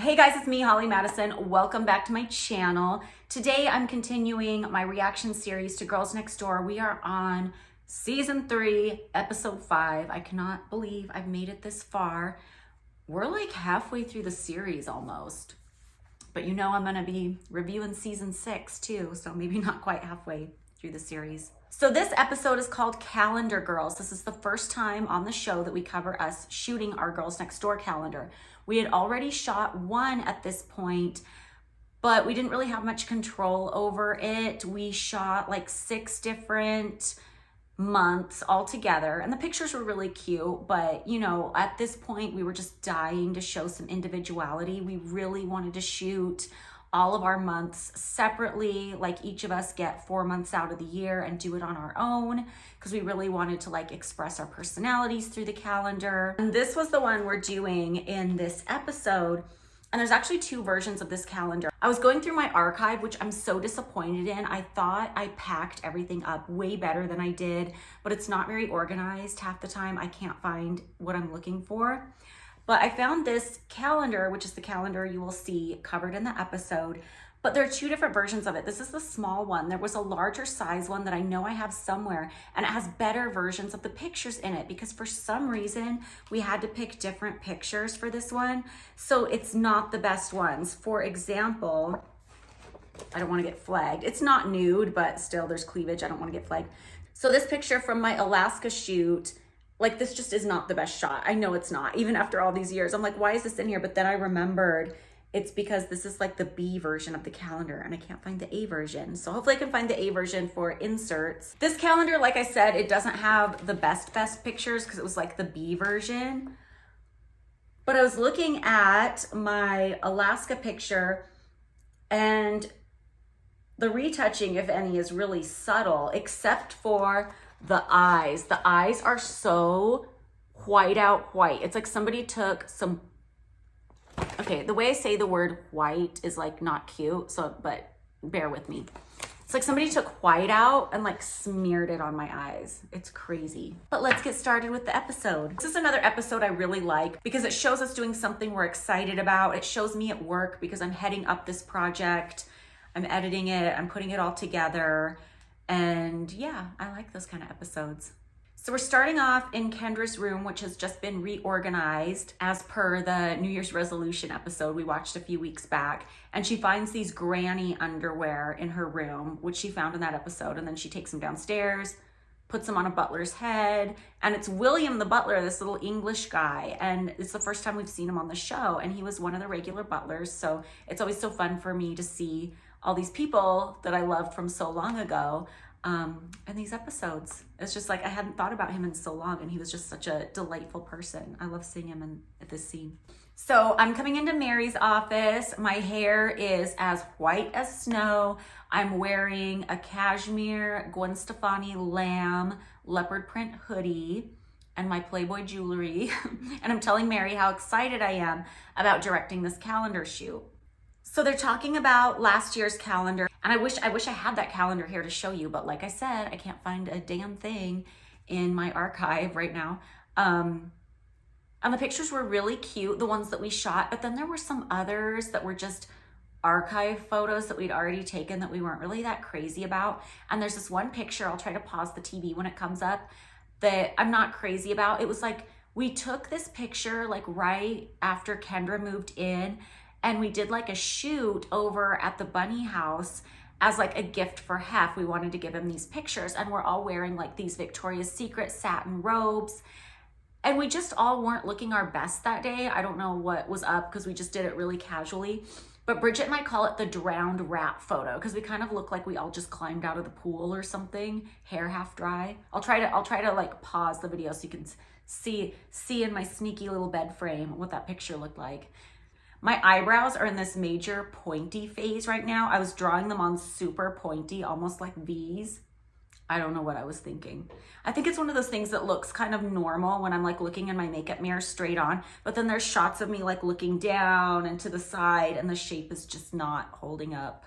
Hey guys, it's me, Holly Madison. Welcome back to my channel. Today I'm continuing my reaction series to Girls Next Door. We are on season 3, episode 5. I cannot believe I've made it this far. We're like halfway through the series almost. But you know I'm gonna be reviewing season 6 too, so maybe not quite halfway through the series. So this episode is called Calendar Girls. This is the first time on the show that we cover us shooting our Girls Next Door calendar. We had already shot one at this point, but we didn't really have much control over it. We shot like 6 different months all together, and the pictures were really cute, but you know, at this point we were just dying to show some individuality. We really wanted to shoot all of our months separately, like each of us get 4 months out of the year and do it on our own, because we really wanted to like express our personalities through the calendar. And this was the one we're doing in this episode. And there's actually 2 versions of this calendar. I was going through my archive, which I'm so disappointed in. I thought I packed everything up way better than I did, but it's not very organized. Half the time I can't find what I'm looking for. But I found this calendar, which is the calendar you will see covered in the episode, but there are 2 different versions of it. This is the small one. There was a larger size one that I know I have somewhere, and it has better versions of the pictures in it because for some reason we had to pick different pictures for this one. So it's not the best ones. For example, I don't want to get flagged. It's not nude, but still there's cleavage. I don't want to get flagged. So this picture from my Alaska shoot, like this just is not the best shot. I know it's not, even after all these years. I'm like, why is this in here? But then I remembered it's because this is like the B version of the calendar and I can't find the A version. So hopefully I can find the A version for inserts. This calendar, like I said, it doesn't have the best pictures because it was like the B version. But I was looking at my Alaska picture and the retouching, if any, is really subtle, except for the eyes. The eyes are so white out white. It's like somebody took some, okay, the way I say the word white is like not cute, so, but bear with me. It's like somebody took white out and like smeared it on my eyes. It's crazy. But let's get started with the episode. This is another episode I really like because it shows us doing something we're excited about. It shows me at work because I'm heading up this project. I'm editing it, I'm putting it all together. And yeah, I like those kind of episodes. So we're starting off in Kendra's room, which has just been reorganized as per the New Year's resolution episode we watched a few weeks back. And she finds these granny underwear in her room, which she found in that episode. And then she takes them downstairs, puts them on a butler's head. And it's William the butler, this little English guy. And it's the first time we've seen him on the show. And he was one of the regular butlers. So it's always so fun for me to see all these people that I loved from so long ago in these episodes. It's just like I hadn't thought about him in so long, and he was just such a delightful person. I love seeing him at this scene. So I'm coming into Mary's office. My hair is as white as snow. I'm wearing a cashmere Gwen Stefani lamb leopard print hoodie and my Playboy jewelry. And I'm telling Mary how excited I am about directing this calendar shoot. So they're talking about last year's calendar, and I wish I had that calendar here to show you, but like I said, I can't find a damn thing in my archive right now. And the pictures were really cute, the ones that we shot, but then there were some others that were just archive photos that we'd already taken that we weren't really that crazy about. And there's this one picture, I'll try to pause the TV when it comes up, that I'm not crazy about. It was like, we took this picture like right after Kendra moved in, and we did like a shoot over at the bunny house as like a gift for Hef. We wanted to give him these pictures, and we're all wearing like these Victoria's Secret satin robes. And we just all weren't looking our best that day. I don't know what was up because we just did it really casually. But Bridget might call it the drowned rat photo because we kind of look like we all just climbed out of the pool or something, hair half dry. I'll try to like pause the video so you can see in my sneaky little bed frame what that picture looked like. My eyebrows are in this major pointy phase right now. I was drawing them on super pointy, almost like V's. I don't know what I was thinking. I think it's one of those things that looks kind of normal when I'm like looking in my makeup mirror straight on, but then there's shots of me like looking down and to the side, and the shape is just not holding up.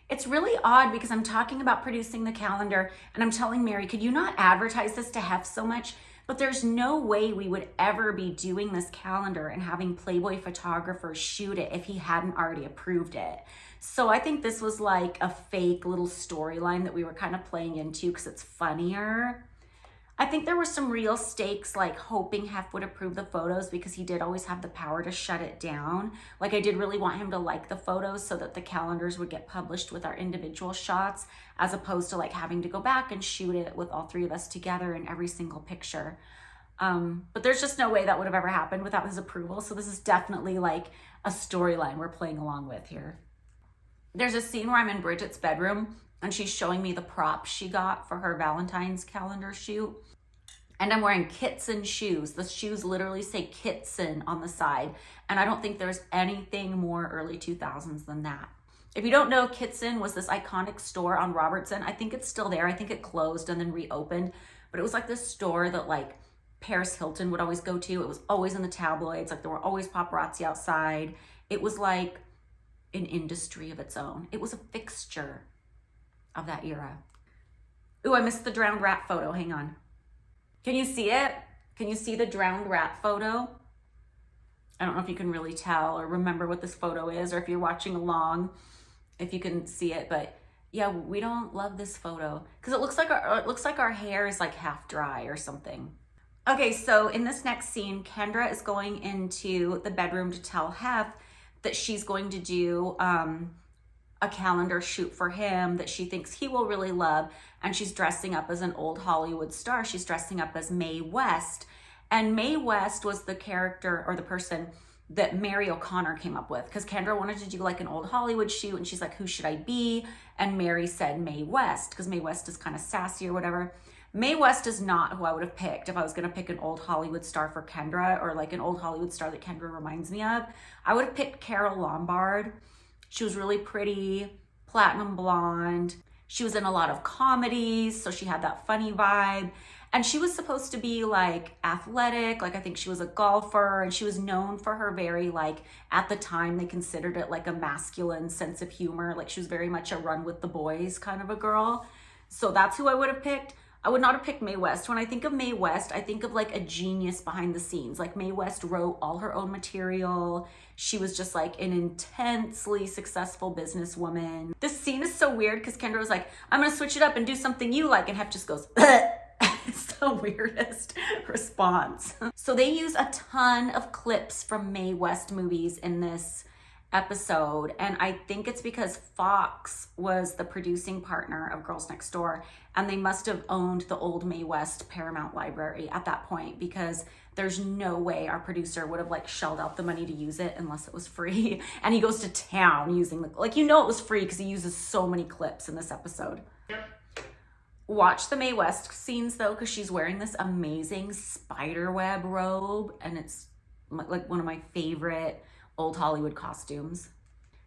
It's really odd because I'm talking about producing the calendar and I'm telling Mary, could you not advertise this to Hef so much? But there's no way we would ever be doing this calendar and having Playboy photographers shoot it if he hadn't already approved it. So I think this was like a fake little storyline that we were kind of playing into because it's funnier. I think there were some real stakes, like hoping Hef would approve the photos because he did always have the power to shut it down. Like I did really want him to like the photos so that the calendars would get published with our individual shots, as opposed to like having to go back and shoot it with all three of us together in every single picture. But there's just no way that would have ever happened without his approval. So this is definitely like a storyline we're playing along with here. There's a scene where I'm in Bridget's bedroom and she's showing me the props she got for her Valentine's calendar shoot. And I'm wearing Kitson shoes. The shoes literally say Kitson on the side. And I don't think there's anything more early 2000s than that. If you don't know, Kitson was this iconic store on Robertson. I think it's still there. I think it closed and then reopened. But it was like this store that like Paris Hilton would always go to. It was always in the tabloids. Like there were always paparazzi outside. It was like an industry of its own. It was a fixture of that era. Ooh, I missed the drowned rat photo. Hang on. Can you see it? Can you see the drowned rat photo? I don't know if you can really tell or remember what this photo is, or if you're watching along, if you can see it. But yeah, we don't love this photo because it looks like our hair is like half dry or something. Okay, so in this next scene, Kendra is going into the bedroom to tell Hef that she's going to do a calendar shoot for him that she thinks he will really love. And she's dressing up as an old Hollywood star. She's dressing up as Mae West. And Mae West was the character or the person that Mary O'Connor came up with, because Kendra wanted to do like an old Hollywood shoot and she's like, who should I be? And Mary said Mae West, because Mae West is kind of sassy or whatever. Mae West is not who I would have picked if I was going to pick an old Hollywood star for Kendra, or like an old Hollywood star that Kendra reminds me of. I would have picked Carole Lombard. She was really pretty, platinum blonde. She was in a lot of comedies, so she had that funny vibe. And she was supposed to be like athletic, like I think she was a golfer, and she was known for her very like, at the time they considered it like a masculine sense of humor. Like she was very much a run with the boys kind of a girl. So that's who I would have picked. I would not have picked Mae West. When I think of Mae West, I think of like a genius behind the scenes. Like Mae West wrote all her own material. She was just like an intensely successful businesswoman. This scene is so weird because Kendra was like, I'm gonna switch it up and do something you like. And Hef just goes, it's the weirdest response. So they use a ton of clips from Mae West movies in this episode, and I think it's because Fox was the producing partner of Girls Next Door, and they must have owned the old Mae West Paramount library at that point, because there's no way our producer would have like shelled out the money to use it unless it was free. And he goes to town using the, like, you know, it was free because he uses so many clips in this episode. Watch the Mae West scenes though, because she's wearing this amazing spiderweb robe, and it's like one of my favorite old Hollywood costumes.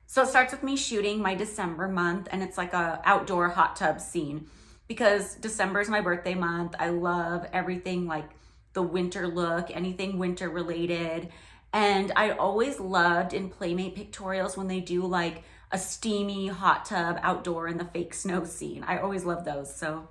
So it starts with me shooting my December month, and it's like a outdoor hot tub scene because December is my birthday month. I love everything like the winter look, anything winter related. And I always loved in Playmate pictorials when they do like a steamy hot tub outdoor in the fake snow scene. I always love those. So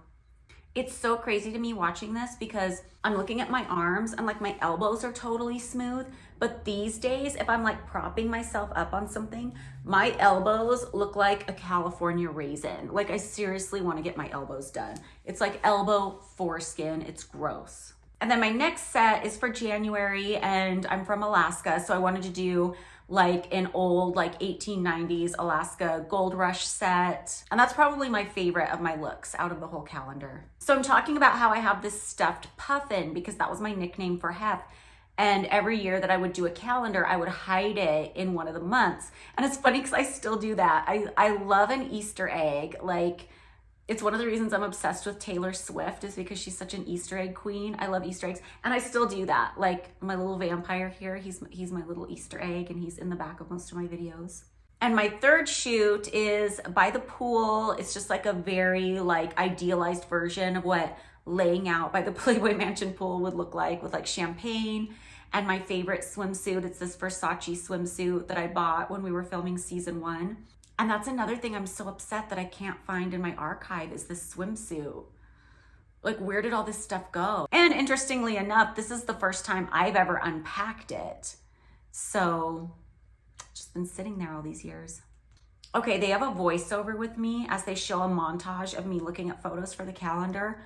it's so crazy to me watching this because I'm looking at my arms and like my elbows are totally smooth. But these days, if I'm like propping myself up on something, my elbows look like a California raisin. Like I seriously want to get my elbows done. It's like elbow foreskin. It's gross. And then my next set is for January, and I'm from Alaska. So I wanted to do like an old like 1890s Alaska gold rush set. And that's probably my favorite of my looks out of the whole calendar. So I'm talking about how I have this stuffed puffin because that was my nickname for Hef. And every year that I would do a calendar, I would hide it in one of the months. And it's funny because I still do that. I love an Easter egg. Like, it's one of the reasons I'm obsessed with Taylor Swift is because she's such an Easter egg queen. I love Easter eggs. And I still do that. Like my little vampire here, he's my little Easter egg, and he's in the back of most of my videos. And my third shoot is by the pool. It's just like a very like idealized version of what laying out by the Playboy Mansion pool would look like, with like champagne and my favorite swimsuit. It's this Versace swimsuit that I bought when we were filming season 1. And that's another thing I'm so upset that I can't find in my archive is this swimsuit. Like, where did all this stuff go? And interestingly enough, this is the first time I've ever unpacked it. So just been sitting there all these years. Okay, they have a voiceover with me as they show a montage of me looking at photos for the calendar.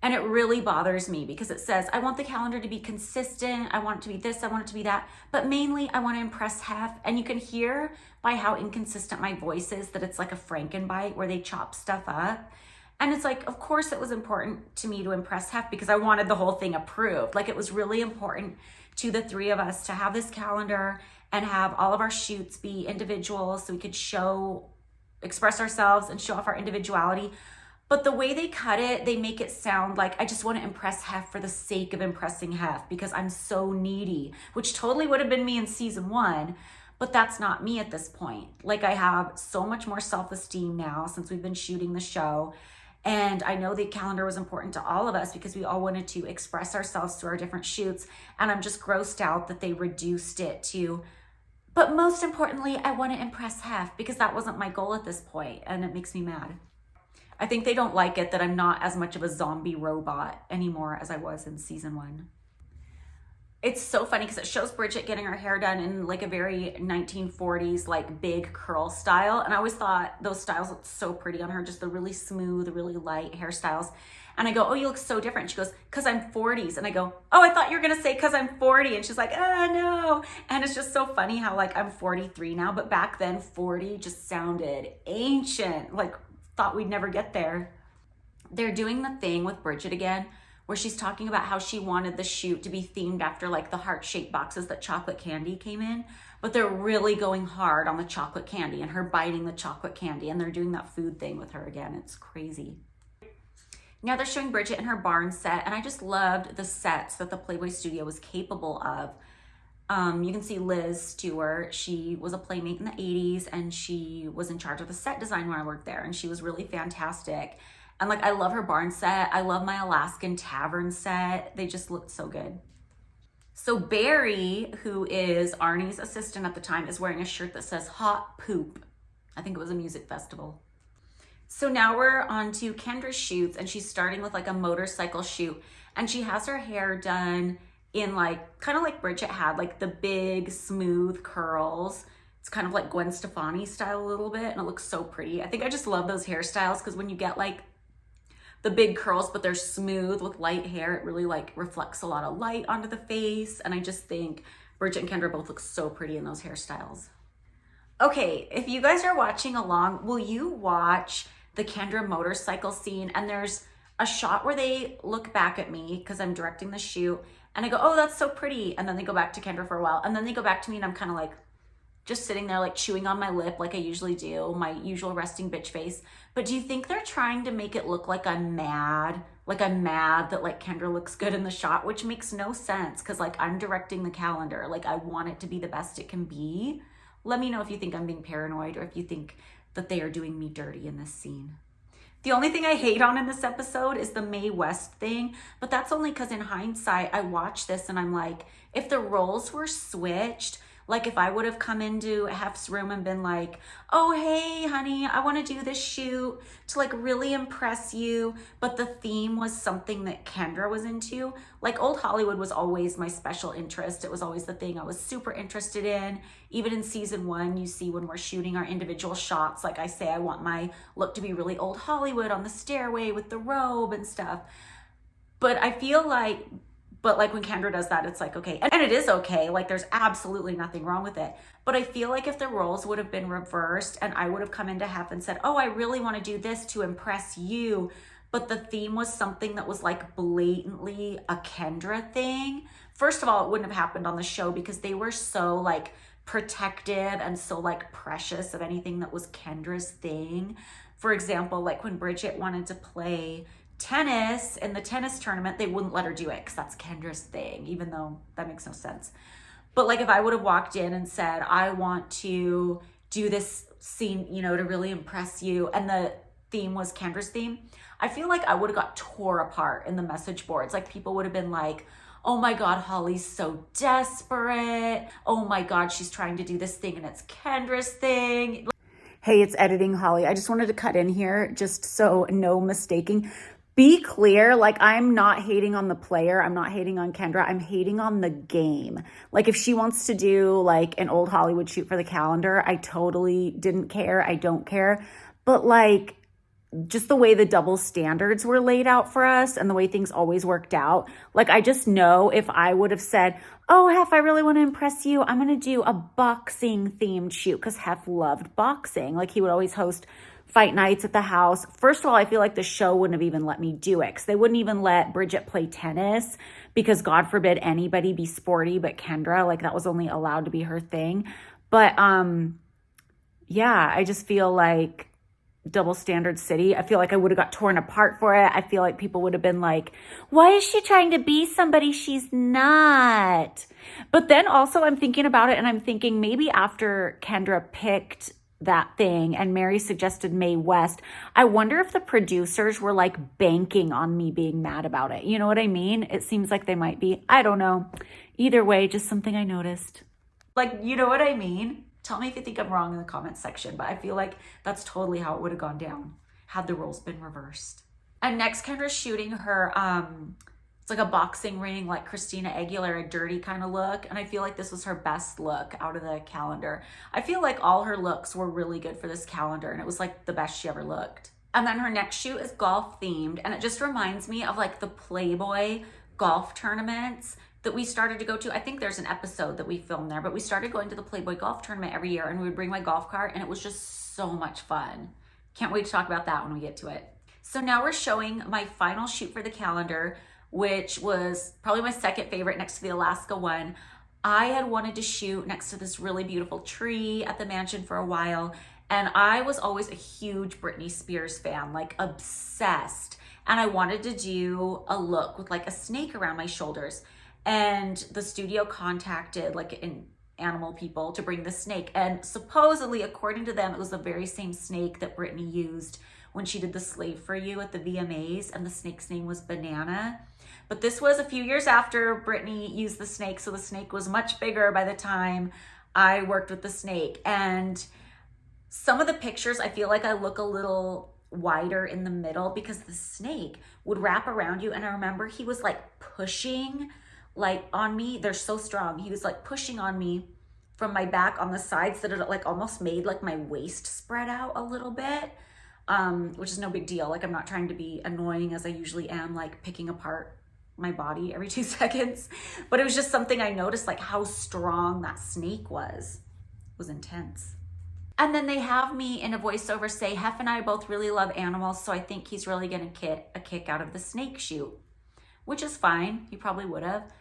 And it really bothers me because it says, I want the calendar to be consistent. I want it to be this, I want it to be that. But mainly I want to impress Hef. And you can hear by how inconsistent my voice is that it's like a Frankenbite where they chop stuff up. And it's like, of course it was important to me to impress Hef because I wanted the whole thing approved. Like, it was really important to the three of us to have this calendar and have all of our shoots be individual so we could express ourselves and show off our individuality. But the way they cut it, they make it sound like I just want to impress Hef for the sake of impressing Hef because I'm so needy, which totally would have been me in season 1, but that's not me at this point. Like, I have so much more self-esteem now since we've been shooting the show. And I know the calendar was important to all of us because we all wanted to express ourselves through our different shoots. And I'm just grossed out that they reduced it to, but most importantly, I want to impress Hef because that wasn't my goal at this point, and it makes me mad. I think they don't like it that I'm not as much of a zombie robot anymore as I was in season 1. It's so funny because it shows Bridget getting her hair done in like a very 1940s, like big curl style. And I always thought those styles looked so pretty on her, just the really smooth, really light hairstyles. And I go, oh, you look so different. She goes, because I'm 40s. And I go, oh, I thought you were going to say because I'm 40. And she's like, no. And it's just so funny how like I'm 43 now, but back then 40 just sounded ancient, like thought we'd never get there. They're doing the thing with Bridget again, where she's talking about how she wanted the shoot to be themed after like the heart-shaped boxes that chocolate candy came in, but they're really going hard on the chocolate candy and her biting the chocolate candy, and they're doing that food thing with her again. It's crazy. Now they're showing Bridget in her barn set, and I just loved the sets that the Playboy Studio was capable of. You can see Liz Stewart. She was a playmate in the 80s, and she was in charge of the set design when I worked there, and she was really fantastic. And like, I love her barn set. I love my Alaskan tavern set. They just looked so good. So Barry, who is Arnie's assistant at the time, is wearing a shirt that says hot poop. I think it was a music festival. So now we're on to Kendra's shoots, and she's starting with like a motorcycle shoot, and she has her hair done in like, kind of like Bridget had, like the big smooth curls. It's kind of like Gwen Stefani style a little bit, and it looks so pretty. I think I just love those hairstyles because when you get like the big curls, but they're smooth with light hair, it really like reflects a lot of light onto the face. And I just think Bridget and Kendra both look so pretty in those hairstyles. Okay, if you guys are watching along, will you watch the Kendra motorcycle scene? And there's a shot where they look back at me because I'm directing the shoot, and I go, oh, that's so pretty. And then they go back to Kendra for a while, and then they go back to me, and I'm kind of like just sitting there like chewing on my lip like I usually do, my usual resting bitch face. But do you think they're trying to make it look like I'm mad? Like I'm mad that like Kendra looks good in the shot, which makes no sense because like I'm directing the calendar. Like I want it to be the best it can be. Let me know if you think I'm being paranoid or if you think that they are doing me dirty in this scene. The only thing I hate on in this episode is the Mae West thing, but that's only because in hindsight, I watched this and I'm like, if the roles were switched, like if I would have come into Hef's room and been like, oh, hey, honey, I want to do this shoot to like really impress you, but the theme was something that Kendra was into. Like Old Hollywood was always my special interest. It was always the thing I was super interested in. Even in season 1, you see when we're shooting our individual shots, like I say, I want my look to be really Old Hollywood on the stairway with the robe and stuff. But I feel like, when Kendra does that, it's like, okay. And it is okay. Like there's absolutely nothing wrong with it. But I feel like if the roles would have been reversed and I would have come into Hef and said, oh, I really want to do this to impress you, but the theme was something that was like blatantly a Kendra thing. First of all, it wouldn't have happened on the show because they were so like protective and so like precious of anything that was Kendra's thing. For example, like when Bridget wanted to play tennis in the tennis tournament, they wouldn't let her do it because that's Kendra's thing, even though that makes no sense. But like if I would have walked in and said, I want to do this scene, you know, to really impress you, and the theme was Kendra's theme, I feel like I would have got tore apart in the message boards. Like people would have been like, oh my God, Holly's so desperate. Oh my God, she's trying to do this thing and it's Kendra's thing. Hey, it's editing Holly. I just wanted to cut in here just so no mistaking. Be clear, like I'm not hating on the player. I'm not hating on Kendra. I'm hating on the game. Like if she wants to do like an old Hollywood shoot for the calendar, I totally didn't care. I don't care. But like just the way the double standards were laid out for us and the way things always worked out. Like I just know if I would have said, oh, Hef, I really want to impress you, I'm going to do a boxing themed shoot, because Hef loved boxing. Like he would always host fight nights at the house. First of all, I feel like the show wouldn't have even let me do it, because they wouldn't even let Bridget play tennis, because God forbid anybody be sporty but Kendra. Like that was only allowed to be her thing. But yeah, I just feel like double standard city. I feel like I would have got torn apart for it. I feel like people would have been like, why is she trying to be somebody she's not? But then also I'm thinking about it and I'm thinking maybe after Kendra picked that thing and Mary suggested Mae West, I wonder if the producers were like banking on me being mad about it. You know what I mean? It seems like they might be. I don't know. Either way, just something I noticed. Like, you know what I mean? Tell me if you think I'm wrong in the comments section, but I feel like that's totally how it would have gone down had the roles been reversed. And next, Kendra's shooting her, it's like a boxing ring, like Christina Aguilera, dirty kind of look. And I feel like this was her best look out of the calendar. I feel like all her looks were really good for this calendar, and it was like the best she ever looked. And then her next shoot is golf themed, and it just reminds me of like the Playboy golf tournaments that we started to go to. I think there's an episode that we filmed there, but we started going to the Playboy golf tournament every year, and we would bring my golf cart, and it was just so much fun. Can't wait to talk about that when we get to it. So now we're showing my final shoot for the calendar, which was probably my second favorite next to the Alaska one. I had wanted to shoot next to this really beautiful tree at the mansion for a while, and I was always a huge Britney Spears fan, like obsessed. And I wanted to do a look with like a snake around my shoulders. And the studio contacted like an animal people to bring the snake. And supposedly, according to them, it was the very same snake that Britney used when she did the Slave for You at the VMAs, and the snake's name was Banana. But this was a few years after Britney used the snake, so the snake was much bigger by the time I worked with the snake. And some of the pictures, I feel like I look a little wider in the middle because the snake would wrap around you. And I remember he was like pushing like on me. They're so strong. He was like pushing on me from my back on the sides that it like almost made like my waist spread out a little bit, which is no big deal. Like I'm not trying to be annoying as I usually am, like picking apart my body every 2 seconds. But it was just something I noticed, like how strong that snake was. It was intense. And then they have me in a voiceover say, Hef and I both really love animals, so I think he's really gonna get a kick out of the snake shoot, which is fine. He probably would have.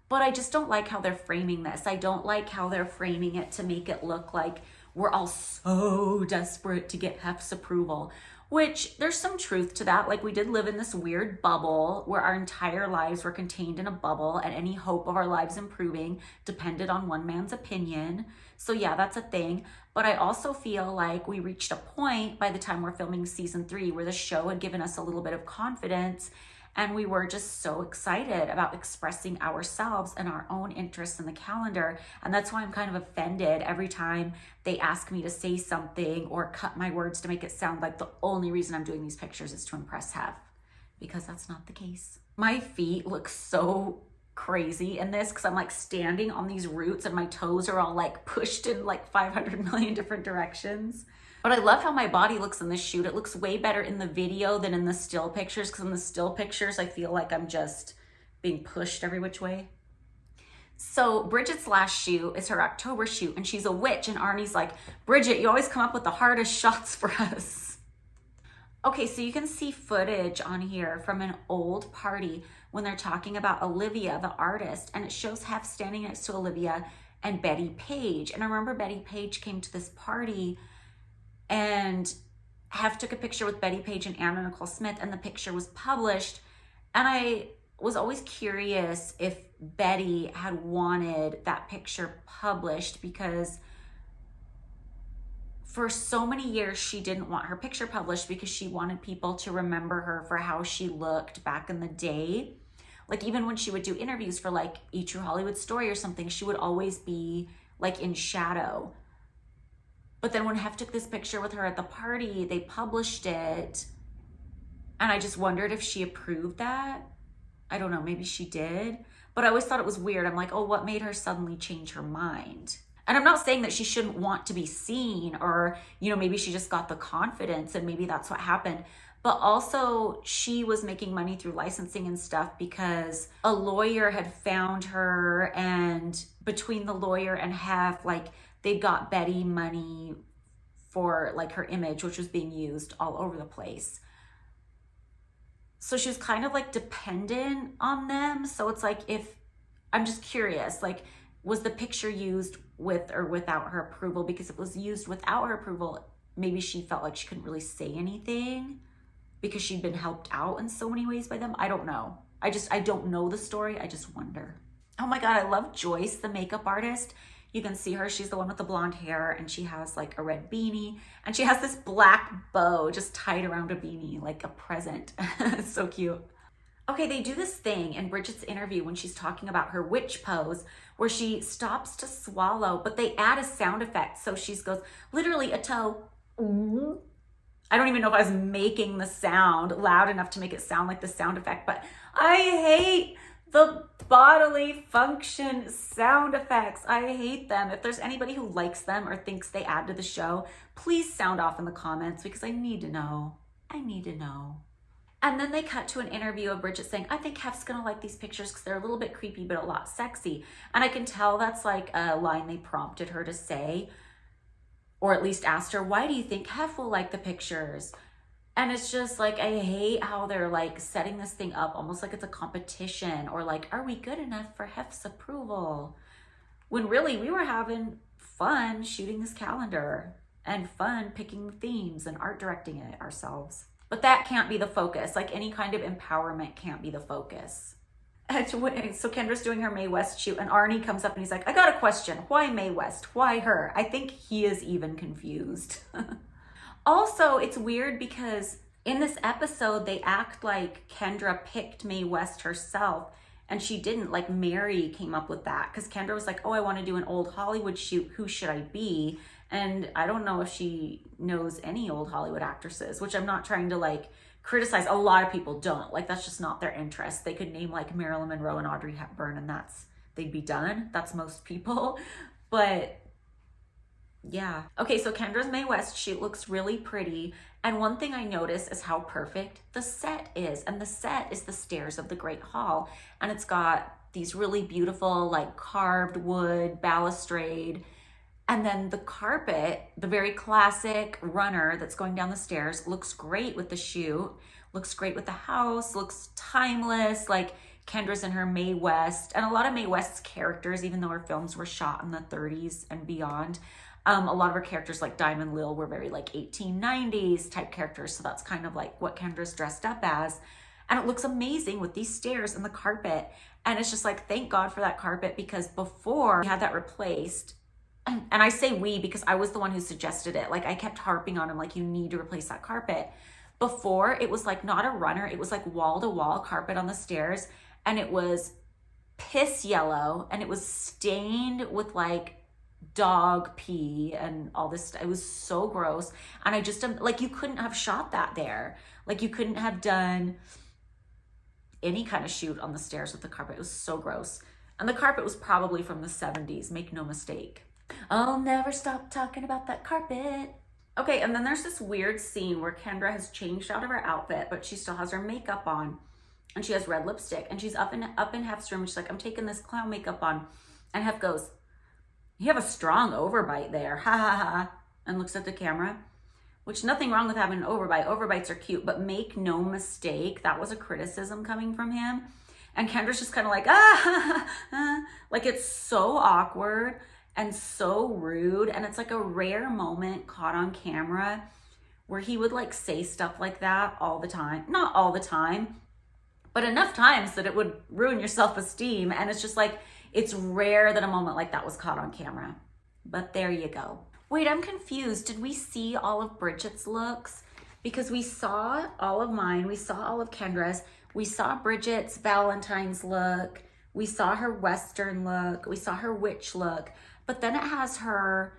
But I just don't like how they're framing this. I don't like how they're framing it to make it look like we're all so desperate to get Hef's approval, which there's some truth to that. Like we did live in this weird bubble where our entire lives were contained in a bubble, and any hope of our lives improving depended on one man's opinion. So yeah, that's a thing. But I also feel like we reached a point by the time we're filming season 3 where the show had given us a little bit of confidence, and we were just so excited about expressing ourselves and our own interests in the calendar. And that's why I'm kind of offended every time they ask me to say something or cut my words to make it sound like the only reason I'm doing these pictures is to impress Hef, because that's not the case. My feet look so crazy in this because I'm like standing on these roots and my toes are all like pushed in like 500 million different directions. But I love how my body looks in this shoot. It looks way better in the video than in the still pictures, because in the still pictures, I feel like I'm just being pushed every which way. So Bridget's last shoot is her October shoot, and she's a witch, and Arnie's like, Bridget, you always come up with the hardest shots for us. Okay, so you can see footage on here from an old party when they're talking about Olivia, the artist, and it shows Hef standing next to Olivia and Bettie Page. And I remember Bettie Page came to this party, and Hef took a picture with Bettie Page and Anna Nicole Smith, and the picture was published. And I was always curious if Bettie had wanted that picture published, because for so many years she didn't want her picture published because she wanted people to remember her for how she looked back in the day. Like even when she would do interviews for like E! True Hollywood Story or something, she would always be like in shadow. But then when Hef took this picture with her at the party, they published it, And I just wondered if she approved that. I don't know, maybe she did. But I always thought it was weird. I'm like, oh, what made her suddenly change her mind? And I'm not saying that she shouldn't want to be seen, or, you know, maybe she just got the confidence and maybe that's what happened. But also she was making money through licensing and stuff because a lawyer had found her, and between the lawyer and Hef, like they got Bettie money for like her image, which was being used all over the place. So she was kind of like dependent on them. So it's like, if I'm just curious, like, was the picture used with or without her approval? Because if it was used without her approval, maybe she felt like she couldn't really say anything because she'd been helped out in so many ways by them. I don't know. I don't know the story. I just wonder. Oh my God, I love Joyce, the makeup artist. You can see her. She's the one with the blonde hair, and she has like a red beanie, and she has this black bow just tied around a beanie like a present. It's so cute. Okay, they do this thing in Bridget's interview when she's talking about her witch pose where she stops to swallow, but they add a sound effect. So she goes, literally a toe. I don't even know if I was making the sound loud enough to make it sound like the sound effect, but I hate the bodily function sound effects. I hate them. If there's anybody who likes them or thinks they add to the show, please sound off in the comments because I need to know. I need to know. And then they cut to an interview of Bridget saying, I think Hef's gonna like these pictures because they're a little bit creepy, but a lot sexy. And I can tell that's like a line they prompted her to say, or at least asked her, why do you think Hef will like the pictures? And it's just like, I hate how they're like setting this thing up almost like it's a competition, or like, are we good enough for Hef's approval? When really we were having fun shooting this calendar and fun picking the themes and art directing it ourselves. But that can't be the focus. Like any kind of empowerment can't be the focus. So Kendra's doing her Mae West shoot, and Arnie comes up and he's like, I got a question. Why Mae West? Why her? I think he is even confused. Also, it's weird because in this episode, they act like Kendra picked Mae West herself, and she didn't. Like Mary came up with that because Kendra was like, oh, I want to do an old Hollywood shoot. Who should I be? And I don't know if she knows any old Hollywood actresses, which I'm not trying to like criticize. A lot of people don't. Like that's just not their interest. They could name like Marilyn Monroe and Audrey Hepburn and they'd be done. That's most people. But yeah. Okay, so Kendra's Mae West shoot looks really pretty. And one thing I notice is how perfect the set is. And the set is the stairs of the Great Hall. And it's got these really beautiful like carved wood balustrade. And then the carpet, the very classic runner that's going down the stairs, looks great with the shoot, looks great with the house, looks timeless. Like Kendra's in her Mae West, and a lot of Mae West's characters, even though her films were shot in the 30s and beyond, a lot of her characters like Diamond Lil were very like 1890s type characters. So that's kind of like what Kendra's dressed up as. And it looks amazing with these stairs and the carpet. And it's just like, thank God for that carpet, because before we had that replaced, and I say we because I was the one who suggested it. Like I kept harping on him, like, you need to replace that carpet. Before it was like not a runner, it was like wall to wall carpet on the stairs, and it was piss yellow, and it was stained with like dog pee and all this stuff. It was so gross. And I just like, you couldn't have shot that there. Like you couldn't have done any kind of shoot on the stairs with the carpet. It was so gross. And the carpet was probably from the 70s, make no mistake. I'll never stop talking about that carpet. Okay, and then there's this weird scene where Kendra has changed out of her outfit, but she still has her makeup on, and she has red lipstick, and she's up in Hef's room, and she's like, I'm taking this clown makeup on. And Hef goes, you have a strong overbite there, ha ha ha, and looks at the camera, which nothing wrong with having an overbite. Overbites are cute, but make no mistake, that was a criticism coming from him. And Kendra's just kind of like, like it's so awkward and so rude. And it's like a rare moment caught on camera where he would like say stuff like that all the time. Not all the time, but enough times that it would ruin your self-esteem. And it's just like, it's rare that a moment like that was caught on camera. But there you go. Wait, I'm confused. Did we see all of Bridget's looks? Because we saw all of mine. We saw all of Kendra's. We saw Bridget's Valentine's look. We saw her Western look. We saw her witch look. But then it has her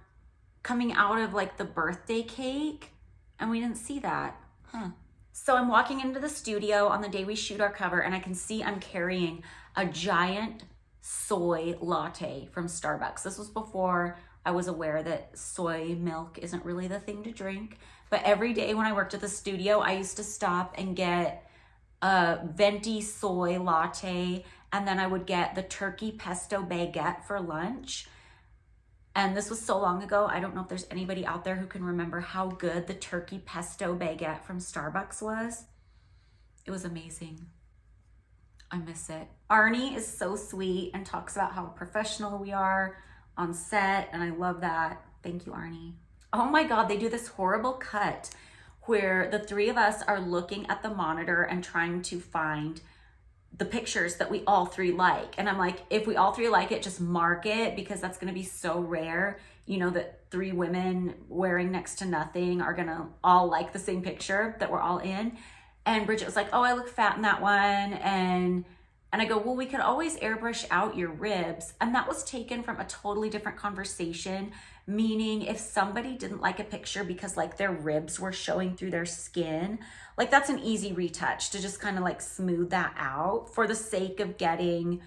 coming out of like the birthday cake, and we didn't see that. Huh. So I'm walking into the studio on the day we shoot our cover, and I can see I'm carrying a giant soy latte from Starbucks. This was before I was aware that soy milk isn't really the thing to drink. But every day when I worked at the studio, I used to stop and get a venti soy latte, and then I would get the turkey pesto baguette for lunch. And this was so long ago, I don't know if there's anybody out there who can remember how good the turkey pesto baguette from Starbucks was. It was amazing. I miss it. Arnie is so sweet and talks about how professional we are on set, and I love that. Thank you, Arnie. Oh my God, they do this horrible cut where the three of us are looking at the monitor and trying to find the pictures that we all three like. And I'm like, if we all three like it, just mark it, because that's gonna be so rare, you know, that three women wearing next to nothing are gonna all like the same picture that we're all in. And Bridget was like, oh, I look fat in that one. And I go, well, we could always airbrush out your ribs. And that was taken from a totally different conversation, meaning if somebody didn't like a picture because like their ribs were showing through their skin, like that's an easy retouch to just kind of like smooth that out for the sake of getting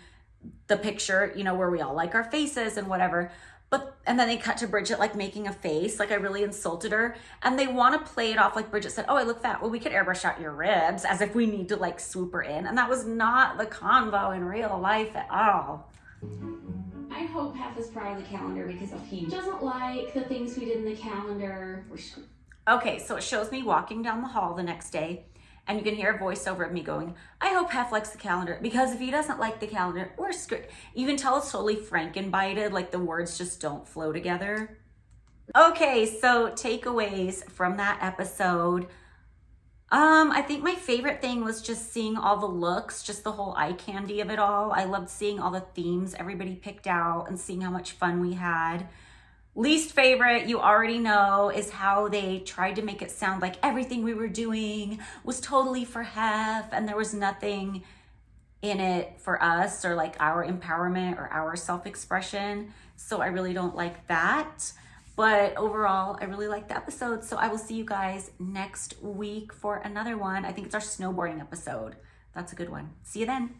the picture, you know, where we all like our faces and whatever. But, and then they cut to Bridget like making a face, like I really insulted her. And they want to play it off like Bridget said, oh, I look fat. Well, we could airbrush out your ribs, as if we need to like swoop her in. And that was not the convo in real life at all. I hope Hef is proud of the calendar, because if he doesn't like the things we did in the calendar, we're screwed. Okay, so it shows me walking down the hall the next day, and you can hear a voiceover of me going, I hope Hef likes the calendar, because if he doesn't like the calendar, we're screwed. You can tell it's totally Frankenbited, like the words just don't flow together. Okay, so takeaways from that episode. I think my favorite thing was just seeing all the looks, just the whole eye candy of it all. I loved seeing all the themes everybody picked out and seeing how much fun we had. Least favorite, you already know, is how they tried to make it sound like everything we were doing was totally for Hef and there was nothing in it for us or like our empowerment or our self-expression. So I really don't like that. But overall, I really liked the episode. So I will see you guys next week for another one. I think it's our snowboarding episode. That's a good one. See you then.